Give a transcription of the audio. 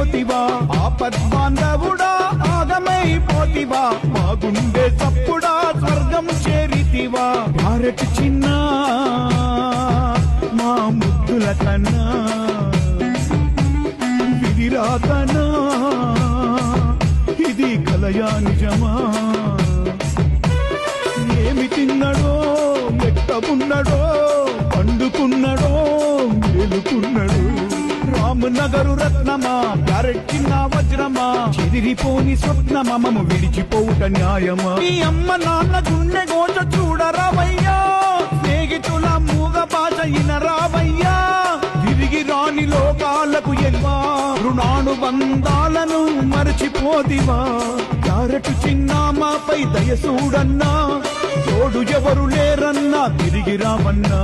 పోతివా ఆపద్బాంధవుడా ఆగమైపోతివా మా గుండె చప్పుడా స్వర్గం చేరితివా భారత్ చిన్న మా ముద్దుల కన్నా విధిరాతనా ఇది కలయా నిజమా ఏమి తిన్నడో మెట్టకున్నడో పండుకున్నడో మేలుకున్నడు రామనగరు రత్నమా క్యారెట్ చిన్న వజ్రమా చెదిరిపోని స్వప్నమా మమ్మ విడిచిపోవుట న్యాయమా మీ అమ్మ నాన్న గుండె గోచ చూడరావయ్యా స్నేహితుల మూగ భాష ఇనరావయ్యా తిరిగి రాని లోకాలకు ఎల్వా రుణానుబంధాలను మరచిపోదివా క్యారెట్ చిన్నామాపై దయసూడన్నా తోడు ఎవరు లేరన్నా తిరిగి రావన్నా